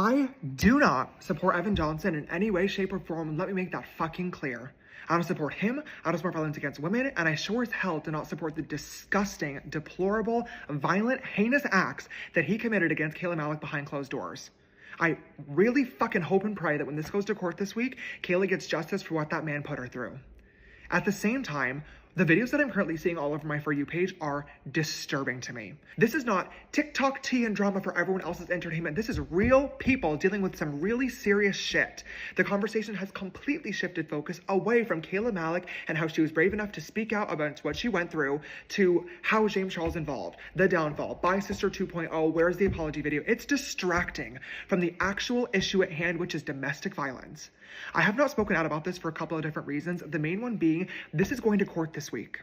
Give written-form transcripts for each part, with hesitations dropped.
I do not support Evan Johnson in any way, shape, or form, and let me make that fucking clear. I don't support him, I don't support violence against women, and I sure as hell do not support the disgusting, deplorable, violent, heinous acts that he committed against Kayla Malik behind closed doors. I really fucking hope and pray that when this goes to court this week, Kayla gets justice for what that man put her through. At the same time, the videos that I'm currently seeing all over my For You page are disturbing to me. This is not TikTok tea and drama for everyone else's entertainment. This is real people dealing with some really serious shit. The conversation has completely shifted focus away from Kayla Malik and how she was brave enough to speak out about what she went through to how James Charles involved, the downfall, Bye Sister 2.0, where's the apology video? It's distracting from the actual issue at hand, which is domestic violence. I have not spoken out about this for a couple of different reasons. The main one being, this is going to court this week.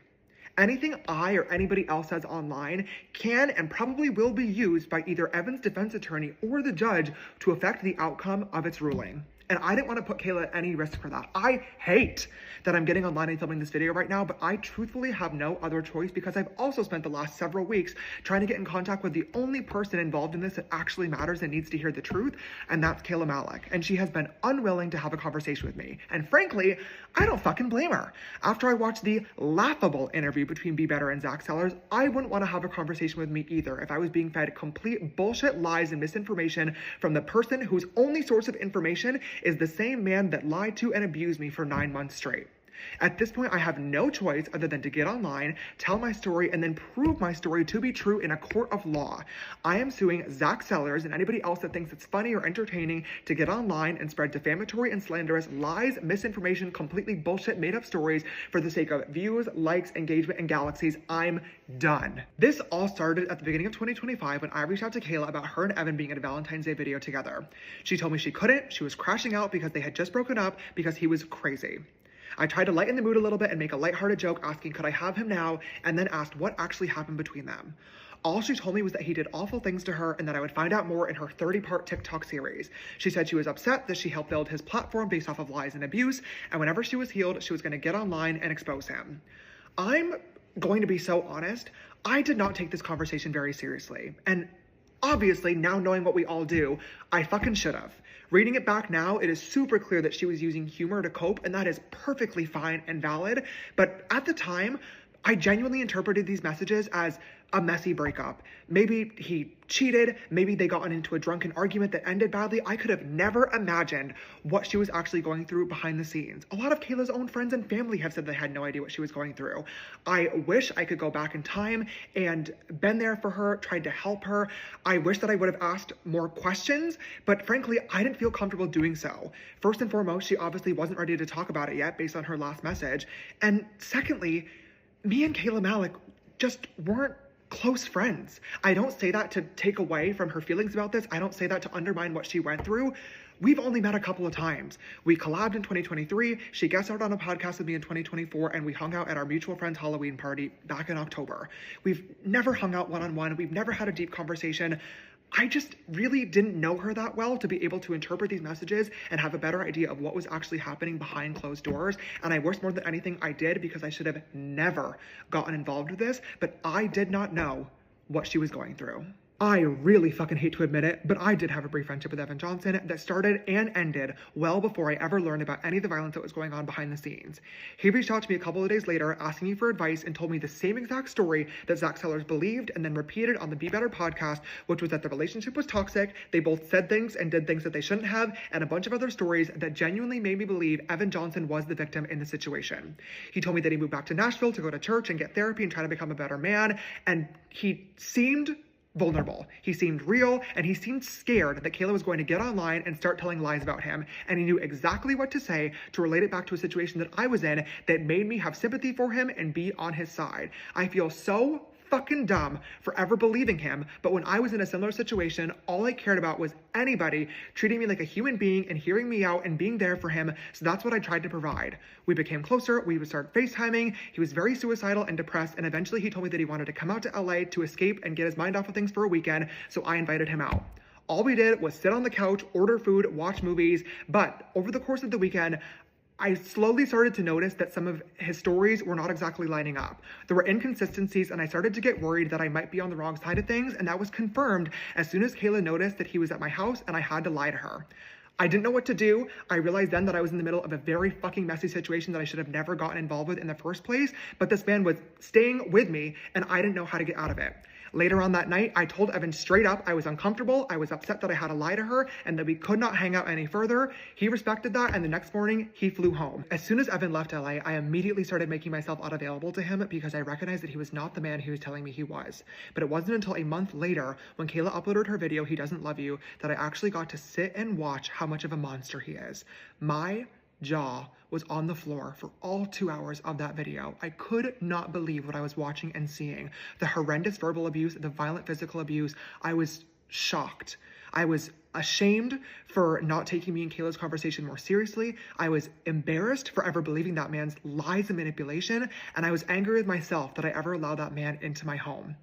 Anything I or anybody else says online can and probably will be used by either Evan's defense attorney or the judge to affect the outcome of its ruling. And I didn't want to put Kayla at any risk for that. I hate that I'm getting online and filming this video right now, but I truthfully have no other choice because I've also spent the last several weeks trying to get in contact with the only person involved in this that actually matters and needs to hear the truth, and that's Kayla Malik. And she has been unwilling to have a conversation with me. And frankly, I don't fucking blame her. After I watched the laughable interview between Be Better and Zach Sellers, I wouldn't want to have a conversation with me either if I was being fed complete bullshit, lies, and misinformation from the person whose only source of information is the same man that lied to and abused me for 9 months straight. At this point, I have no choice other than to get online, tell my story, and then prove my story to be true in a court of law. I am suing Zach Sellers and anybody else that thinks it's funny or entertaining to get online and spread defamatory and slanderous lies, misinformation, completely bullshit made-up stories for the sake of views, likes, engagement, and galaxies. I'm done. This all started at the beginning of 2025 when I reached out to Kayla about her and Evan being in a Valentine's Day video together. She told me she couldn't. She was crashing out because they had just broken up because he was crazy. I tried to lighten the mood a little bit and make a lighthearted joke asking, could I have him now? And then asked what actually happened between them. All she told me was that he did awful things to her and that I would find out more in her 30-part TikTok series. She said she was upset that she helped build his platform based off of lies and abuse, and whenever she was healed, she was going to get online and expose him. I'm going to be so honest, I did not take this conversation very seriously. And obviously, now knowing what we all do, I fucking should have. Reading it back now, it is super clear that she was using humor to cope, and that is perfectly fine and valid. But at the time, I genuinely interpreted these messages as a messy breakup. Maybe he cheated, maybe they got into a drunken argument that ended badly. I could have never imagined what she was actually going through behind the scenes. A lot of Kayla's own friends and family have said they had no idea what she was going through. I wish I could go back in time and been there for her, tried to help her. I wish that I would have asked more questions, but frankly, I didn't feel comfortable doing so. First and foremost, she obviously wasn't ready to talk about it yet based on her last message. And secondly, me and Kayla Malik just weren't close friends. I don't say that to take away from her feelings about this. I don't say that to undermine what she went through. We've only met a couple of times. We collabed in 2023. She guest starred on a podcast with me in 2024, and we hung out at our mutual friend's Halloween party back in October. We've never hung out one-on-one. We've never had a deep conversation. I just really didn't know her that well to be able to interpret these messages and have a better idea of what was actually happening behind closed doors. And I wish more than anything I did, because I should have never gotten involved with this, but I did not know what she was going through. I really fucking hate to admit it, but I did have a brief friendship with Evan Johnson that started and ended well before I ever learned about any of the violence that was going on behind the scenes. He reached out to me a couple of days later asking me for advice and told me the same exact story that Zach Sellers believed and then repeated on the Be Better podcast, which was that the relationship was toxic, they both said things and did things that they shouldn't have, and a bunch of other stories that genuinely made me believe Evan Johnson was the victim in the situation. He told me that he moved back to Nashville to go to church and get therapy and try to become a better man, and he seemed vulnerable. He seemed real, and he seemed scared that Kayla was going to get online and start telling lies about him, and he knew exactly what to say to relate it back to a situation that I was in that made me have sympathy for him and be on his side. I feel so fucking dumb for ever believing him, but when I was in a similar situation, all I cared about was anybody treating me like a human being and hearing me out and being there for him, so that's what I tried to provide. We became closer, we would start FaceTiming, he was very suicidal and depressed, and eventually he told me that he wanted to come out to LA to escape and get his mind off of things for a weekend, so I invited him out. All we did was sit on the couch, order food, watch movies, but over the course of the weekend, I slowly started to notice that some of his stories were not exactly lining up. There were inconsistencies, and I started to get worried that I might be on the wrong side of things, and that was confirmed as soon as Kayla noticed that he was at my house and I had to lie to her. I didn't know what to do. I realized then that I was in the middle of a very fucking messy situation that I should have never gotten involved with in the first place, but this man was staying with me and I didn't know how to get out of it. Later on that night, I told Evan straight up I was uncomfortable, I was upset that I had to lie to her, and that we could not hang out any further. He respected that, and the next morning, he flew home. As soon as Evan left LA, I immediately started making myself unavailable to him because I recognized that he was not the man he was telling me he was. But it wasn't until a month later, when Kayla uploaded her video, He Doesn't Love You, that I actually got to sit and watch how much of a monster he is. My jaw was on the floor for all 2 hours of that video. I could not believe what I was watching and seeing. The horrendous verbal abuse, the violent physical abuse. I was shocked. I was ashamed for not taking me and Kayla's conversation more seriously. I was embarrassed for ever believing that man's lies and manipulation. And I was angry with myself that I ever allowed that man into my home.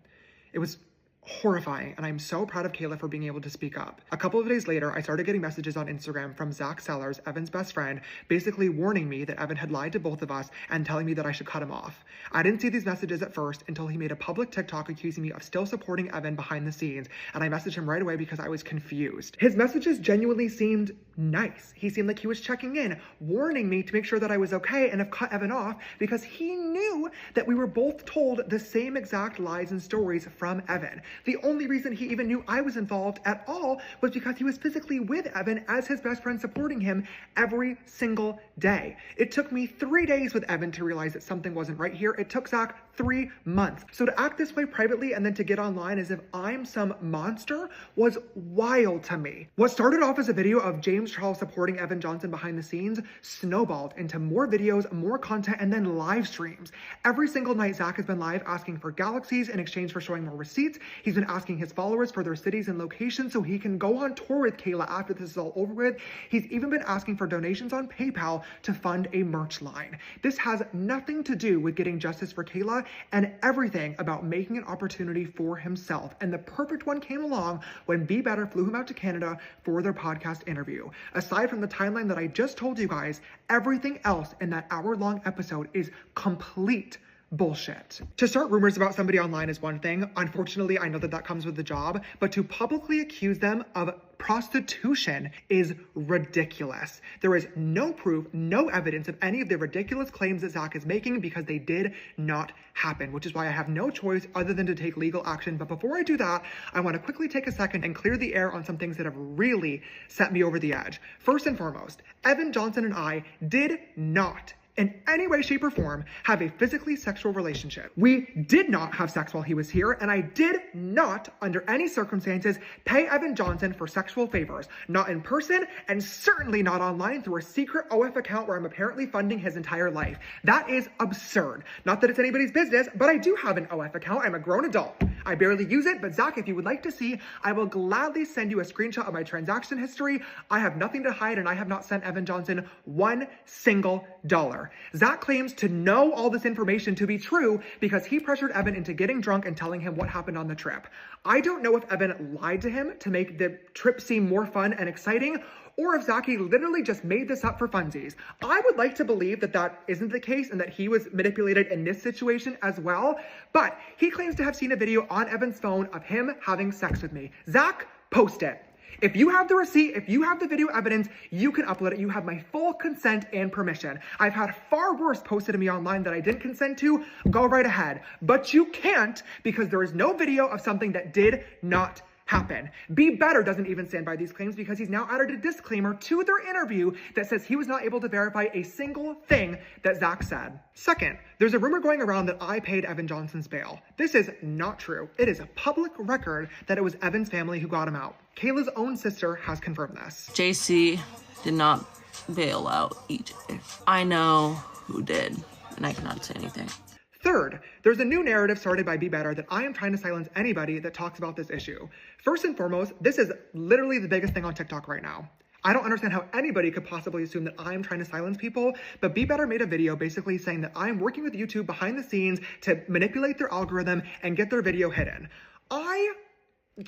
It was horrifying, and I'm so proud of Kayla for being able to speak up. A couple of days later, I started getting messages on Instagram from Zach Sellers, Evan's best friend, basically warning me that Evan had lied to both of us and telling me that I should cut him off. I didn't see these messages at first until he made a public TikTok accusing me of still supporting Evan behind the scenes, and I messaged him right away because I was confused. His messages genuinely seemed nice. He seemed like he was checking in, warning me to make sure that I was okay and have cut Evan off because he knew that we were both told the same exact lies and stories from Evan. The only reason he even knew I was involved at all was because he was physically with Evan as his best friend, supporting him every single day. It took me 3 days with Evan to realize that something wasn't right here. It took Zach 3 months. So to act this way privately and then to get online as if I'm some monster was wild to me. What started off as a video of James Charles supporting Evan Johnson behind the scenes snowballed into more videos, more content, and then live streams. Every single night, Zach has been live asking for galaxies in exchange for showing more receipts. He's been asking his followers for their cities and locations so he can go on tour with Kayla after this is all over with. He's even been asking for donations on PayPal to fund a merch line. This has nothing to do with getting justice for Kayla and everything about making an opportunity for himself. And the perfect one came along when Be Better flew him out to Canada for their podcast interview. Aside from the timeline that I just told you guys, everything else in that hour-long episode is complete bullshit. To start rumors about somebody online is one thing. Unfortunately, I know that that comes with the job, but to publicly accuse them of prostitution is ridiculous. There is no proof, no evidence of any of the ridiculous claims that Zach is making because they did not happen, which is why I have no choice other than to take legal action. But before I do that, I want to quickly take a second and clear the air on some things that have really set me over the edge. First and foremost, Evan Johnson and I did not in any way, shape, or form have a physically sexual relationship. We did not have sex while he was here, and I did not, under any circumstances, pay Evan Johnson for sexual favors. Not in person, and certainly not online through a secret OF account where I'm apparently funding his entire life. That is absurd. Not that it's anybody's business, but I do have an OF account. I'm a grown adult. I barely use it, but Zach, if you would like to see, I will gladly send you a screenshot of my transaction history. I have nothing to hide, and I have not sent Evan Johnson $1 single. Zach claims to know all this information to be true because he pressured Evan into getting drunk and telling him what happened on the trip. I don't know if Evan lied to him to make the trip seem more fun and exciting, or if Zachy literally just made this up for funsies. I would like to believe that that isn't the case and that he was manipulated in this situation as well, but he claims to have seen a video on Evan's phone of him having sex with me. Zach, post it. If you have the receipt, if you have the video evidence, you can upload it. You have my full consent and permission. I've had far worse posted to me online that I didn't consent to. Go right ahead. But you can't because there is no video of something that did not happen. Be Better doesn't even stand by these claims because he's now added a disclaimer to their interview that says he was not able to verify a single thing that Zach said. Second, there's a rumor going around that I paid Evan Johnson's bail. This is not true. It is a public record that it was Evan's family who got him out. Kayla's own sister has confirmed this. JC did not bail out EJ. I know who did, and I cannot say anything. Third, there's a new narrative started by Be Better that I am trying to silence anybody that talks about this issue. First and foremost, this is literally the biggest thing on TikTok right now. I don't understand how anybody could possibly assume that I'm trying to silence people, but Be Better made a video basically saying that I'm working with YouTube behind the scenes to manipulate their algorithm and get their video hidden. I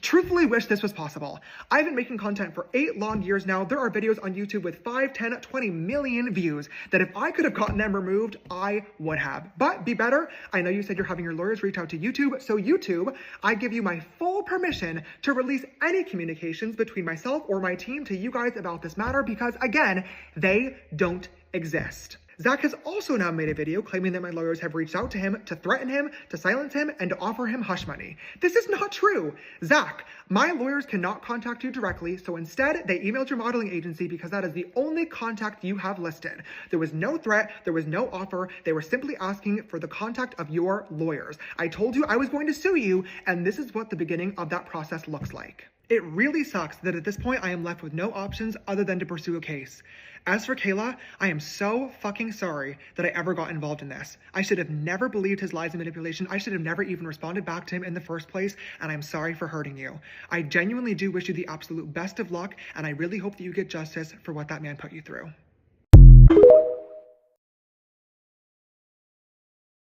truthfully wish this was possible. I've been making content for 8 long years now. There are videos on YouTube with 5, 10, 20 million views that if I could have gotten them removed, I would have. But be better. I know you said you're having your lawyers reach out to YouTube. So YouTube, I give you my full permission to release any communications between myself or my team to you guys about this matter because, again, they don't exist. Zach has also now made a video claiming that my lawyers have reached out to him to threaten him, to silence him, and to offer him hush money. This is not true. Zach, my lawyers cannot contact you directly, so instead they emailed your modeling agency because that is the only contact you have listed. There was no threat, there was no offer, they were simply asking for the contact of your lawyers. I told you I was going to sue you, and this is what the beginning of that process looks like. It really sucks that at this point I am left with no options other than to pursue a case. As for Kayla, I am so fucking sorry that I ever got involved in this. I should have never believed his lies and manipulation. I should have never even responded back to him in the first place, and I'm sorry for hurting you. I genuinely do wish you the absolute best of luck, and I really hope that you get justice for what that man put you through.